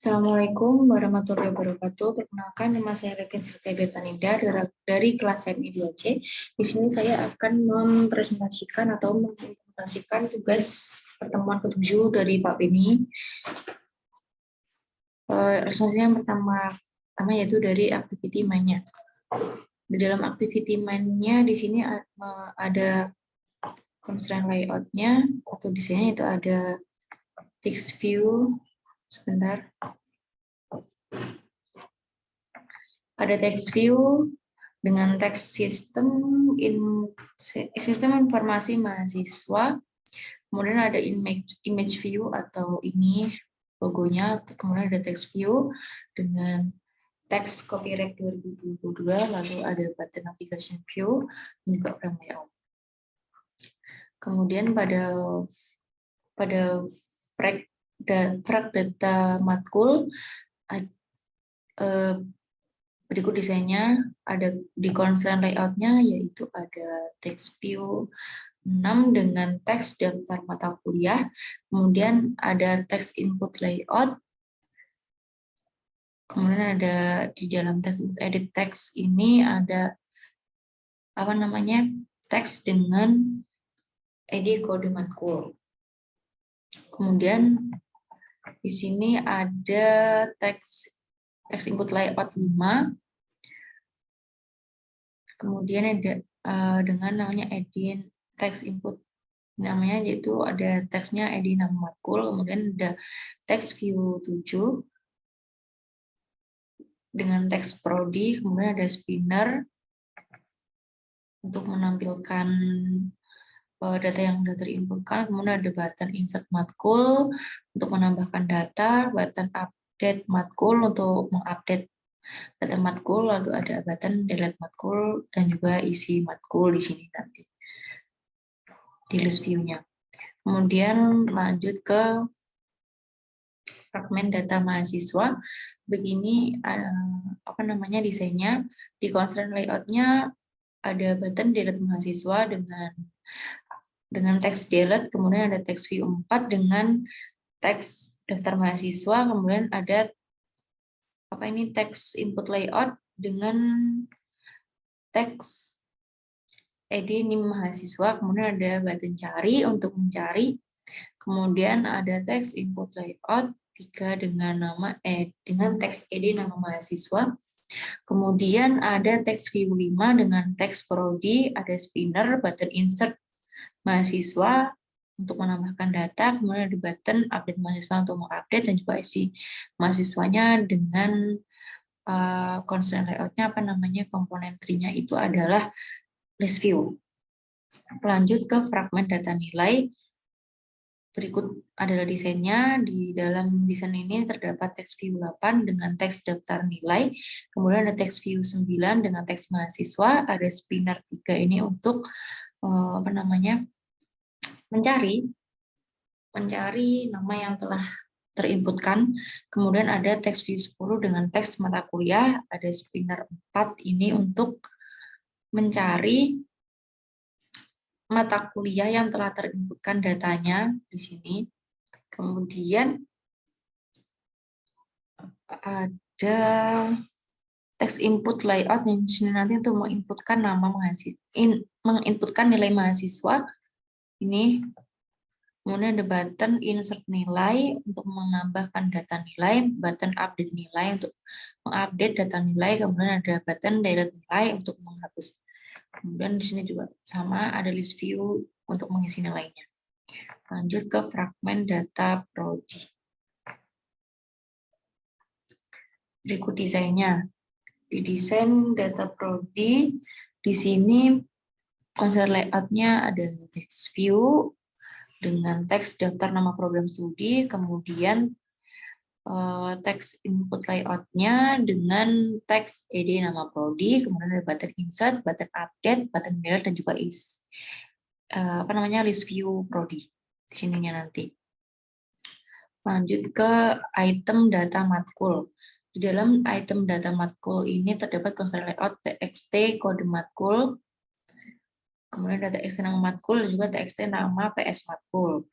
Assalamualaikum warahmatullahi wabarakatuh. Perkenalkan, nama saya Revin Sylvia Betanida dari kelas MI 2C. Di sini saya akan mempresentasikan atau mengimplementasikan tugas pertemuan ke-7 dari Pak Beni. Resolusinya yang pertama yaitu dari activity mind-nya. Di dalam activity mind-nya di sini ada constraint layout-nya atau di sini itu ada text view. Sebentar. Ada text view dengan text sistem informasi mahasiswa. Kemudian ada image view atau ini logonya. Kemudian ada text view dengan text copyright 2022. Lalu ada button navigation view dan juga frame layout. Kemudian pada frag data matkul berikut desainnya. Ada di constraint layout-nya yaitu ada text view 6 dengan teks daftar mata kuliah, kemudian ada text input layout, kemudian ada di dalam text edit text ini ada teks dengan edit kode matkul. Kemudian di sini ada teks input layout 5. Kemudian ada dengan namanya edit text input namanya, yaitu ada teksnya edit nama matkul. Kemudian ada text view 7 dengan teks prodi. Kemudian ada spinner untuk menampilkan data yang sudah terinputkan. Kemudian ada button insert matkul untuk menambahkan data, button update matkul untuk mengupdate data matkul, lalu ada button delete matkul dan juga isi matkul di sini nanti di list view-nya. Kemudian lanjut ke fragmen data mahasiswa. Begini desainnya. Di constraint layout-nya ada button delete mahasiswa dengan teks delete, kemudian ada text view 4 dengan teks daftar mahasiswa, kemudian ada teks input layout dengan teks edit nim mahasiswa, kemudian ada button cari untuk mencari, kemudian ada teks input layout 3 dengan teks edit nama mahasiswa, kemudian ada teks view 5 dengan teks prodi, ada spinner, button insert mahasiswa untuk menambahkan data, kemudian ada button update mahasiswa untuk mengupdate dan juga isi mahasiswanya dengan constraint layout-nya komponen tree-nya itu adalah list view. Lanjut ke fragmen data nilai. Berikut adalah desainnya. Di dalam desain ini terdapat text view 8 dengan teks daftar nilai, kemudian ada text view 9 dengan teks mahasiswa, ada spinner 3 ini untuk mencari nama yang telah terinputkan, kemudian ada text view 10 dengan teks mata kuliah, ada spinner 4 ini untuk mencari mata kuliah yang telah terinputkan datanya di sini. Kemudian ada text input layout yang di sini nanti untuk menginputkan menginputkan nilai mahasiswa ini. Kemudian ada button insert nilai untuk menambahkan data nilai, button update nilai untuk mengupdate data nilai, kemudian ada button delete nilai untuk menghapus. Kemudian di sini juga sama, ada list view untuk mengisi nilainya. Lanjut ke fragmen data prodi. Berikut desainnya. Di desain data prodi, di sini constraint layout-nya ada text view dengan teks daftar nama program studi, kemudian teks input layout-nya dengan teks id nama prodi, kemudian ada button insert, button update, button delete dan juga list view prodi di sininya nanti. Lanjut ke item data matkul. Di dalam item data matkul ini terdapat constraint layout txt kode matkul, kemudian ada txt nama matkul dan juga txt nama PS matkul.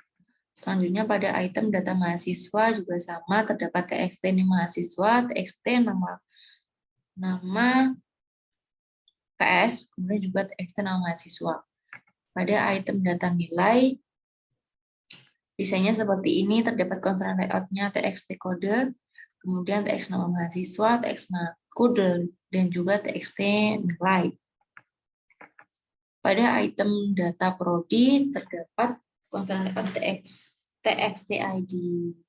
Selanjutnya pada item data mahasiswa juga sama, terdapat txt ini mahasiswa, txt nama PS, kemudian juga txt nama mahasiswa. Pada item data nilai, desainnya seperti ini, terdapat konstruksi layoutnya txt kode, kemudian txt nama mahasiswa, txt kode, dan juga txt nilai. Pada item data prodi terdapat konstruksi layout txt id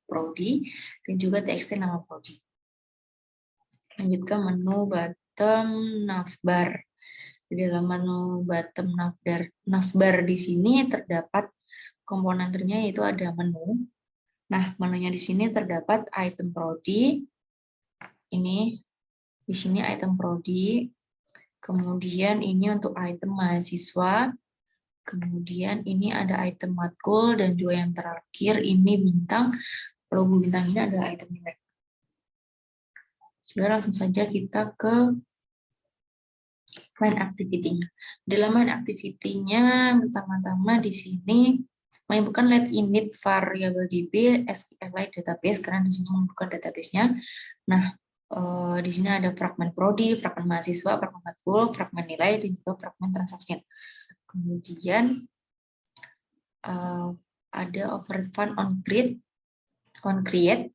prodi dan juga txt nama prodi. Lanjutkan menu bottom navbar. Di dalam menu bottom navbar di sini terdapat komponennya, yaitu ada menu. Nah, menunya di sini terdapat item prodi. Ini di sini item prodi. Kemudian ini untuk item mahasiswa. Kemudian ini ada item matkul dan juga yang terakhir ini bintang. Logo bintang ini adalah item nilai. Sudah, langsung saja kita ke main activity-nya. Dalam main activity-nya pertama-tama di sini menyebutkan let init variable db SQLite database karena di sini menyebutkan database-nya. Nah, di sini ada fragmen prodi, fragmen mahasiswa, fragmen matkul, fragmen nilai, dan juga fragmen transaksi. Kemudian ada override fun on create.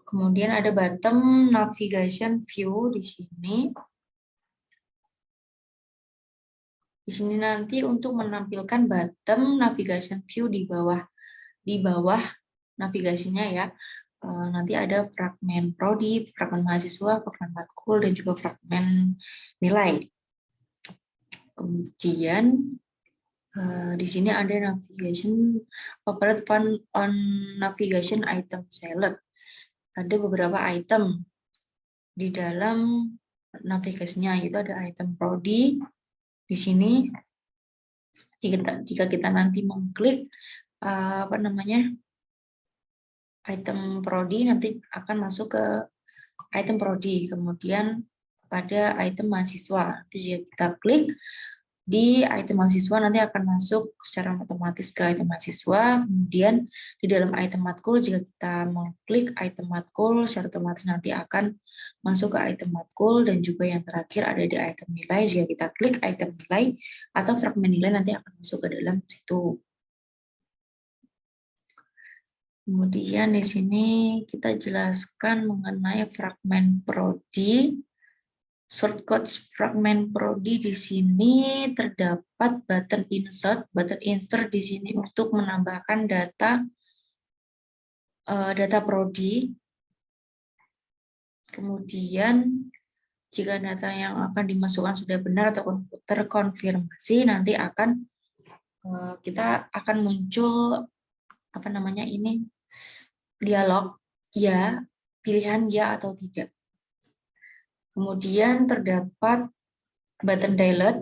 Kemudian ada bottom navigation view di sini. Di sini nanti untuk menampilkan bottom navigation view di bawah navigasinya ya. Nanti ada fragmen prodi, fragmen mahasiswa, fragmen matkul, dan juga fragmen nilai. Kemudian di sini ada navigation operate fun on navigation item select. Ada beberapa item di dalam navigasinya, yaitu ada item prodi. Di sini jika kita nanti mengklik item prodi, nanti akan masuk ke item prodi. Kemudian pada item mahasiswa, jika kita klik di item mahasiswa nanti akan masuk secara otomatis ke item mahasiswa. Kemudian di dalam item matkul, jika kita mengklik item matkul, secara otomatis nanti akan masuk ke item matkul. Dan juga yang terakhir ada di item nilai, jika kita klik item nilai atau fragmen nilai nanti akan masuk ke dalam situ. Kemudian di sini kita jelaskan mengenai fragmen prodi. Shortcut fragmen prodi di sini terdapat button insert. Button insert di sini untuk menambahkan data prodi. Kemudian jika data yang akan dimasukkan sudah benar atau terkonfirmasi, nanti kita akan muncul dialog ya, pilihan ya atau tidak. Kemudian terdapat button delete.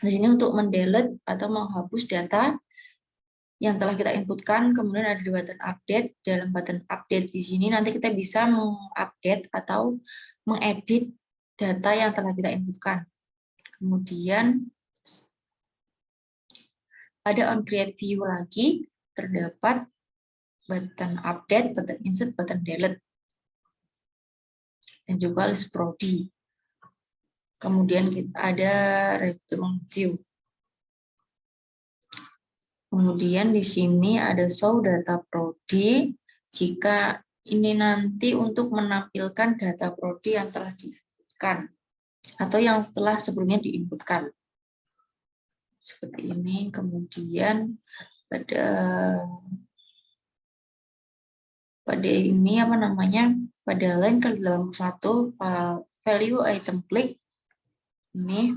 Di sini untuk mendelete atau menghapus data yang telah kita inputkan. Kemudian ada di button update. Dalam button update di sini nanti kita bisa mengupdate atau mengedit data yang telah kita inputkan. Kemudian ada on create view lagi. Terdapat button update, button insert, button delete, dan juga list prodi. Kemudian kita ada return view. Kemudian di sini ada show data prodi. Jika ini nanti untuk menampilkan data prodi yang telah diinputkan atau yang setelah sebelumnya diinputkan. Seperti ini. Kemudian pada ini pada line ke-81 value item click ini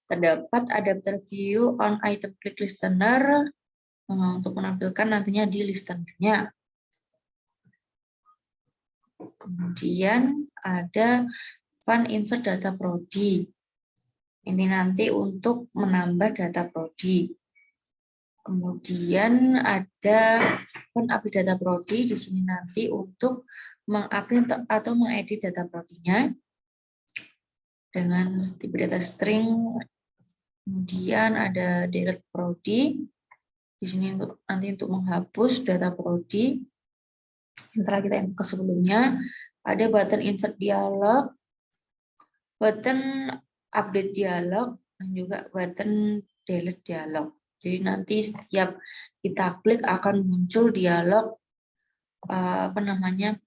terdapat adapter view on item click listener untuk menampilkan nantinya di listenernya. Kemudian ada fun insert data prodi. Ini nanti untuk menambah data prodi. Kemudian ada fun update data prodi. Di sini nanti untuk mengupdate atau mengedit data prodinya dengan tipe data string Kemudian ada delete prodi. Di sini nanti untuk menghapus data prodi yang telah kita input sebelumnya. Ada button insert dialog, button update dialog, dan juga button delete dialog. Jadi nanti setiap kita klik akan muncul dialog apa namanya,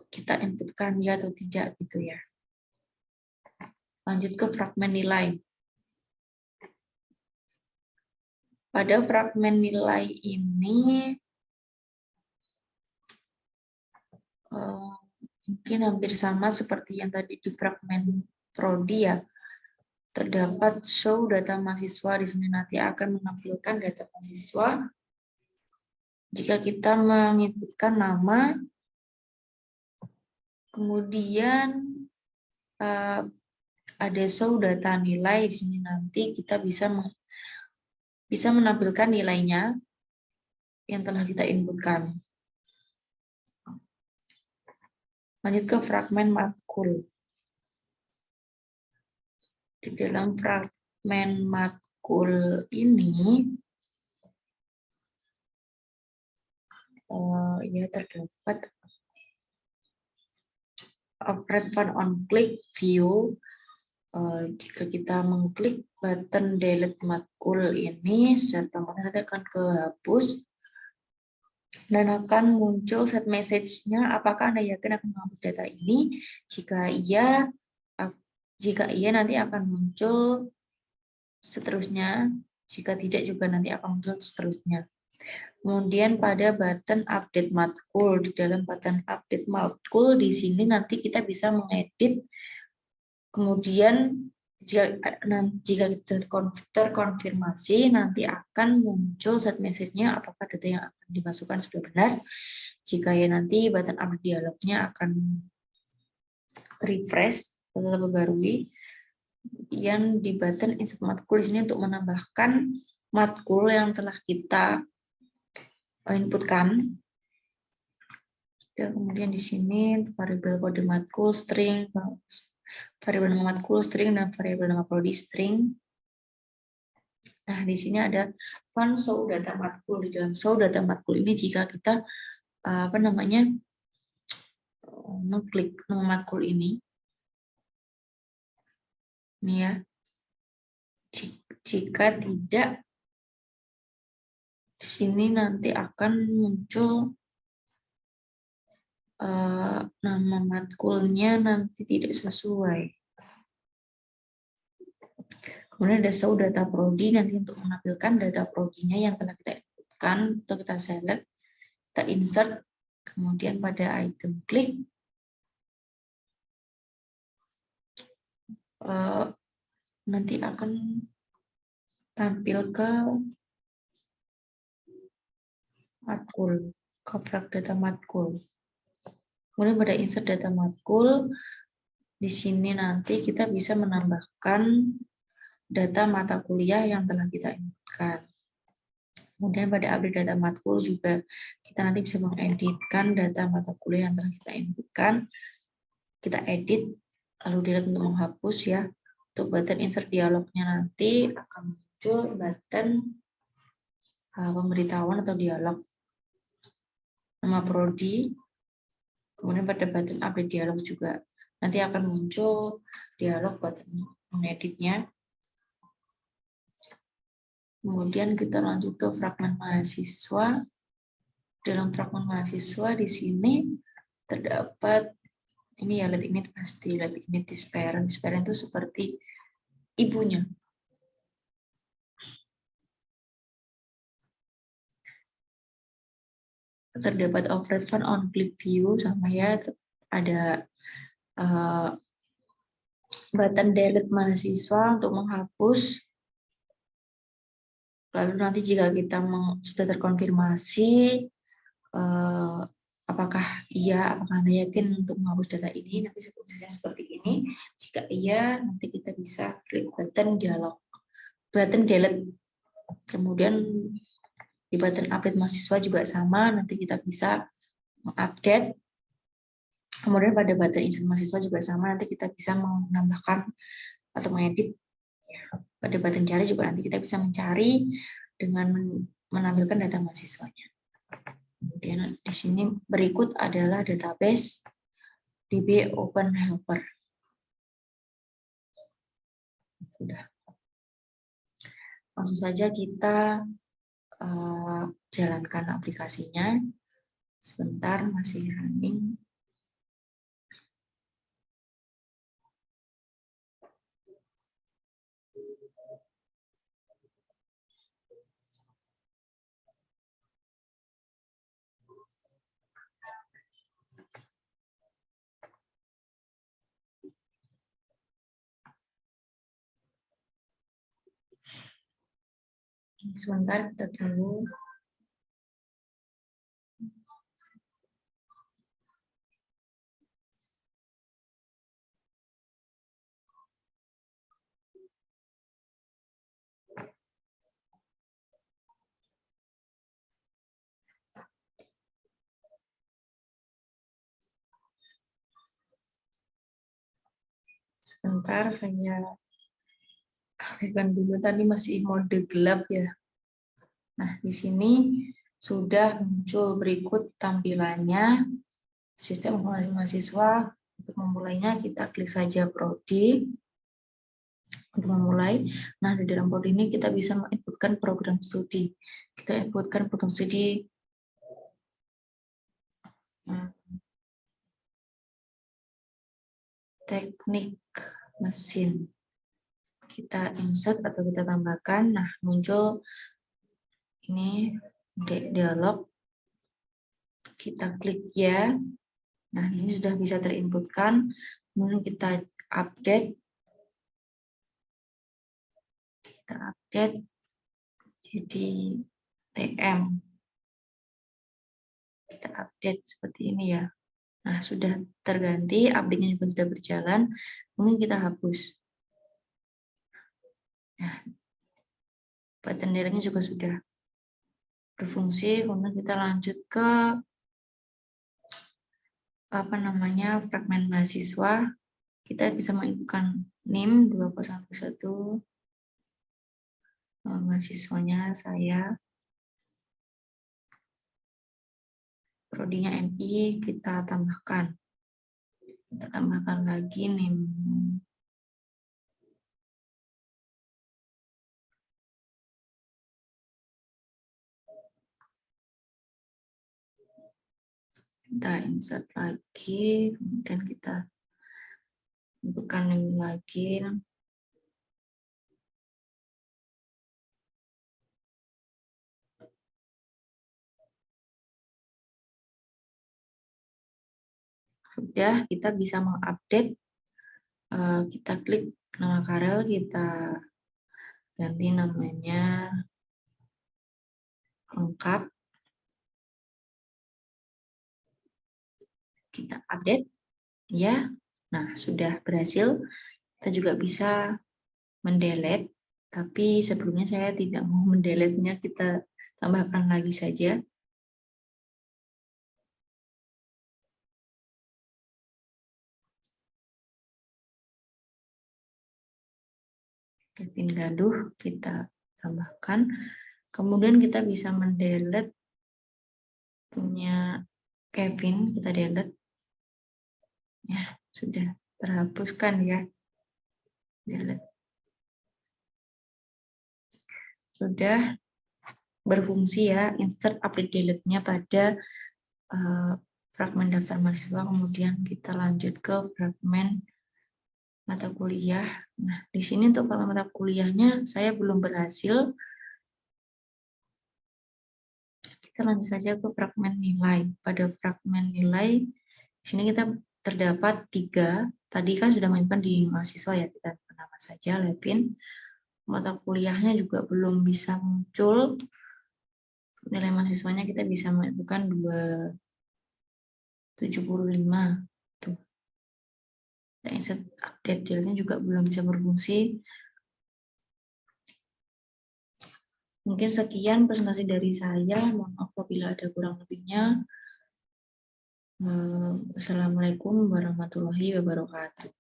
kita inputkan ya atau tidak gitu ya. Lanjut ke fragmen nilai. Pada fragmen nilai ini mungkin hampir sama seperti yang tadi di fragmen prodi ya. Terdapat show data mahasiswa. Di sini nanti akan menampilkan data mahasiswa. Jika kita menginputkan nama, kemudian ada show data nilai. Di sini nanti kita bisa menampilkan nilainya yang telah kita inputkan. Lanjut ke fragmen matkul. Di dalam fragmen matkul ini ya terdapat operate fun on click view. Jika kita mengklik button delete matkul ini, secara otomatis nanti akan kehapus dan akan muncul set message-nya. Apakah Anda yakin akan menghapus data ini? Jika iya nanti akan muncul seterusnya. Jika tidak juga nanti akan muncul seterusnya. Kemudian pada button update matkul, di dalam button update matkul di sini nanti kita bisa mengedit. Kemudian jika kita terkonfirmasi nanti akan muncul set message-nya apakah data yang akan dimasukkan sudah benar. Jika ya nanti button update dialognya akan refresh atau terbaharui. Yang di button insert matkul di sini untuk menambahkan matkul yang telah kita inputkan. Dan kemudian di sini variabel kode matkul string, variabel nama matkul string, dan variabel nama prodi string. Nah, di sini ada fun show data matkul. Di dalam show data matkul ini jika kita mengklik nama matkul ini ya. Jika tidak, di sini nanti akan muncul nama matkulnya nanti tidak sesuai. Kemudian ada show data prodi, nanti untuk menampilkan data prodinya yang telah kita inputkan atau kita select, kita insert, kemudian pada item klik, nanti akan tampil ke matkul, ke data matkul. Kemudian pada insert data matkul, di sini nanti kita bisa menambahkan data mata kuliah yang telah kita inputkan. Kemudian pada update data matkul juga kita nanti bisa mengeditkan data mata kuliah yang telah kita inputkan. Kita edit, lalu delete untuk menghapus ya. Untuk button insert dialognya nanti akan muncul button pemberitahuan atau dialog. Nama prodi, kemudian pada button update dialog juga nanti akan muncul dialog button mengeditnya. Kemudian kita lanjut ke fragmen mahasiswa. Dalam fragmen mahasiswa di sini terdapat ini ya, let init pasti, let init is parent. Parent itu seperti ibunya. Terdapat operate fun on click view sama ya, ada button delete mahasiswa untuk menghapus. Lalu nanti jika kita sudah terkonfirmasi apakah Anda yakin untuk menghapus data ini, nanti prosesnya seperti ini. Jika iya, nanti kita bisa klik button dialog, button delete. Kemudian di button update mahasiswa juga sama, nanti kita bisa mengupdate. Kemudian pada button insert mahasiswa juga sama, nanti kita bisa menambahkan atau mengedit Pada button cari juga nanti kita bisa mencari dengan menampilkan data mahasiswanya. Kemudian di sini berikut adalah database DB Open Helper. Sudah. Langsung saja kita jalankan aplikasinya. Sebentar, masih running. Sebentar, kita tunggu. Sebentar, saya aktifkan dulu. Tadi masih mode gelap ya. Nah, di sini sudah muncul berikut tampilannya sistem informasi mahasiswa. Untuk memulainya, kita klik saja Prodi. Untuk memulai, nah di dalam Prodi ini kita bisa menginputkan program studi. Kita inputkan program studi teknik mesin. Kita insert atau kita tambahkan. Nah, muncul ini dialog. Kita klik ya. Nah, ini sudah bisa terinputkan. Kemudian kita update. Kita update jadi TM. Kita update seperti ini ya. Nah, sudah terganti, update-nya juga sudah berjalan. Kemudian kita hapus. Nah, button direct-nya juga sudah berfungsi. Kemudian kita lanjut ke fragmen mahasiswa. Kita bisa menginputkan NIM 2011. Mahasiswanya saya. Prodinya MI, kita tambahkan. Kita tambahkan lagi NIM. Kita insert lagi, kemudian kita bukan NIM lagi. Sudah, kita bisa mengupdate. Kita klik nama Karel, kita ganti namanya lengkap. Kita update. Ya, nah sudah berhasil. Kita juga bisa mendelete, tapi sebelumnya saya tidak mau mendelete-nya, kita tambahkan lagi saja. Kevin Galuh kita tambahkan. Kemudian kita bisa mendelete punya Kevin, kita delete. Ya, sudah terhapuskan ya. Delete. Sudah berfungsi ya, insert update delete-nya pada fragmen daftar mahasiswa, kemudian kita lanjut ke fragmen mata kuliah. Nah, di sini untuk fragmen mata kuliahnya saya belum berhasil. Kita lanjut saja ke fragmen nilai. Pada fragmen nilai, di sini kita terdapat 3. Tadi kan sudah menyiapkan di mahasiswa ya, kita nama saja Lepin. Mata kuliahnya juga belum bisa muncul. Nilai mahasiswanya kita bisa menentukan 275. Tuh. Kita insert update detailnya juga belum bisa berfungsi. Mungkin sekian presentasi dari saya. Mohon maaf apabila ada kurang lebihnya. Wassalamualaikum warahmatullahi wabarakatuh.